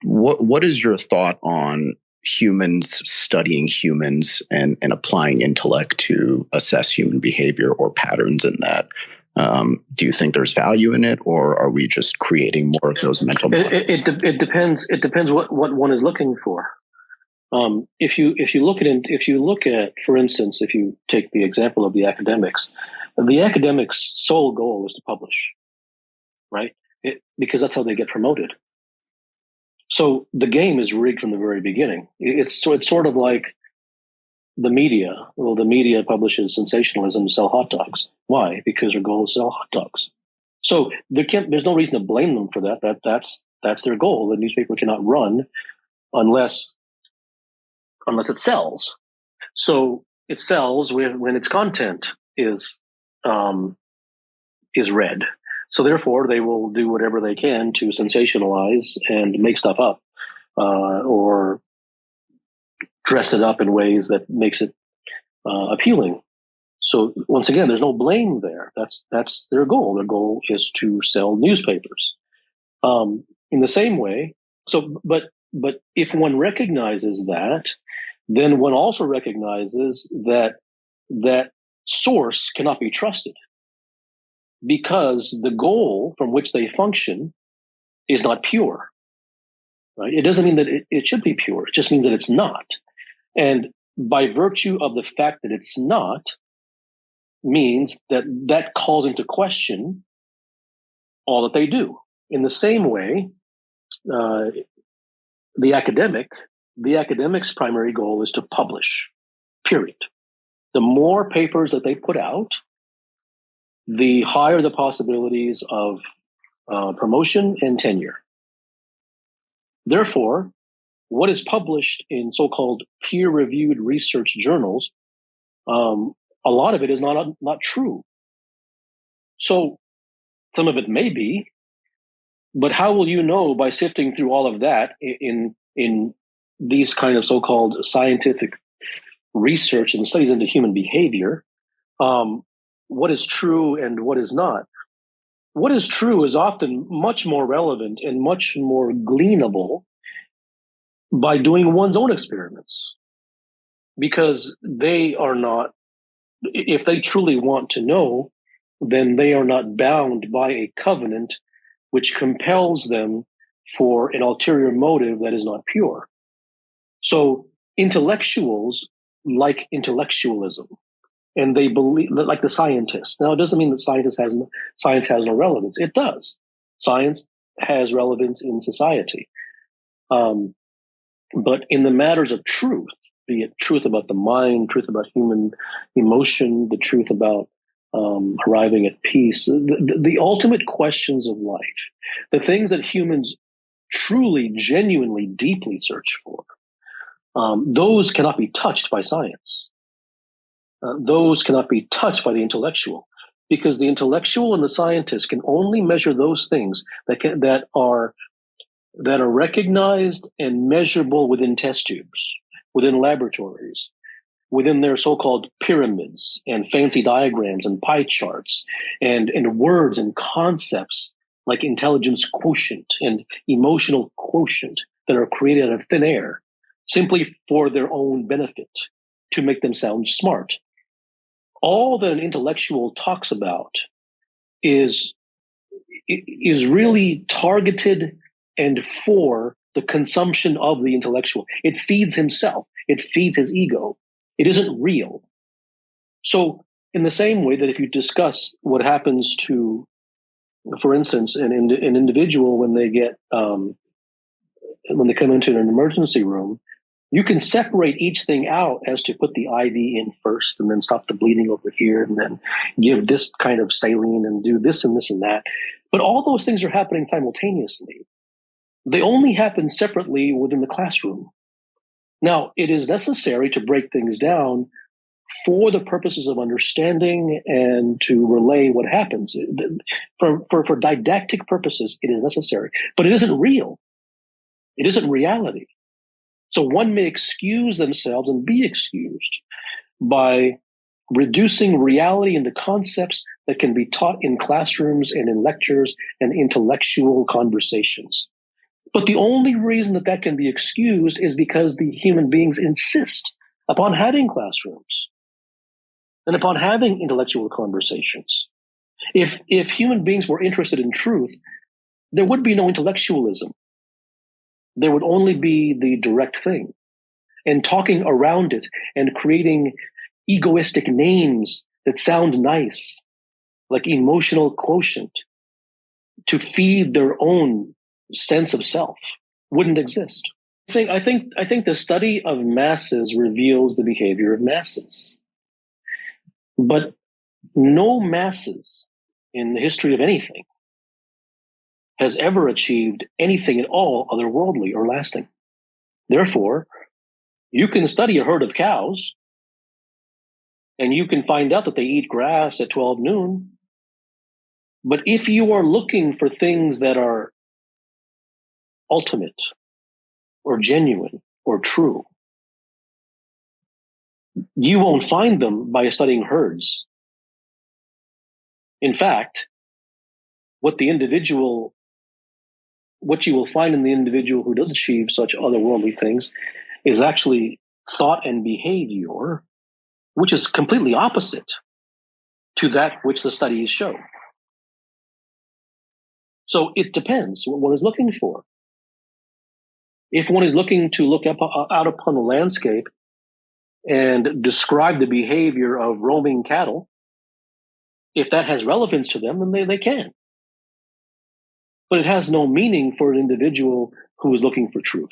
what is your thought on humans studying humans and applying intellect to assess human behavior or patterns in that? Do you think there's value in it, or are we just creating more of those mental models? It depends. It depends what one is looking for. If you look at, for instance, if you take the example of the academics sole goal is to publish, right? Because that's how they get promoted. So the game is rigged from the very beginning. It's sort of like the media. Well, the media publishes sensationalism to sell hot dogs. Why? Because their goal is to sell hot dogs. So there's no reason to blame them for that. That's their goal. The newspaper cannot run unless it sells. So it sells when its content is read. So therefore, they will do whatever they can to sensationalize and make stuff up, or dress it up in ways that makes it appealing. So once again, there's no blame there. That's their goal. Their goal is to sell newspapers. In the same way, but if one recognizes that, then one also recognizes that source cannot be trusted, because the goal from which they function is not pure. Right? It doesn't mean that it should be pure. It just means that it's not. And by virtue of the fact that it's not, means that calls into question all that they do. In the same way, the academic's primary goal is to publish, period. The more papers that they put out, the higher the possibilities of promotion and tenure. Therefore, what is published in so-called peer-reviewed research journals, a lot of it is not true. So some of it may be, but how will you know by sifting through all of that in these kind of so-called scientific research and studies into human behavior, what is true and what is not? What is true is often much more relevant and much more gleanable by doing one's own experiments, because they are not, if they truly want to know, then they are not bound by a covenant which compels them for an ulterior motive that is not pure. So intellectuals like intellectualism, and they believe, like the scientists. Now, it doesn't mean that science has no relevance. It does. Science has relevance in society. But in the matters of truth, be it truth about the mind, truth about human emotion, the truth about arriving at peace, the ultimate questions of life, the things that humans truly, genuinely, deeply search for, those cannot be touched by science. Those cannot be touched by the intellectual, because the intellectual and the scientist can only measure those things that are recognized and measurable within test tubes, within laboratories, within their so-called pyramids and fancy diagrams and pie charts and words and concepts like intelligence quotient and emotional quotient that are created out of thin air simply for their own benefit, to make them sound smart. All that an intellectual talks about is really targeted and for the consumption of the intellectual. It feeds himself. It feeds his ego. It isn't real. So in the same way that if you discuss what happens to, for instance, an individual when they get when they come into an emergency room, you can separate each thing out as to put the IV in first and then stop the bleeding over here and then give this kind of saline and do this and this and that. But all those things are happening simultaneously. They only happen separately within the classroom. Now, it is necessary to break things down for the purposes of understanding and to relay what happens. For didactic purposes, it is necessary, but it isn't real. It isn't reality. So one may excuse themselves and be excused by reducing reality into concepts that can be taught in classrooms and in lectures and intellectual conversations. But the only reason that that can be excused is because the human beings insist upon having classrooms and upon having intellectual conversations. If human beings were interested in truth, there would be no intellectualism. There would only be the direct thing. And talking around it and creating egoistic names that sound nice, like emotional quotient, to feed their own sense of self, wouldn't exist. I think the study of masses reveals the behavior of masses. But no masses in the history of anything has ever achieved anything at all otherworldly or lasting. Therefore, you can study a herd of cows and you can find out that they eat grass at 12 noon. But if you are looking for things that are ultimate or genuine or true, you won't find them by studying herds. In fact, what you will find in the individual who does achieve such otherworldly things is actually thought and behavior, which is completely opposite to that which the studies show. So it depends what one is looking for. If one is looking to look out upon the landscape and describe the behavior of roaming cattle, if that has relevance to them, then they can. But it has no meaning for an individual who is looking for truth.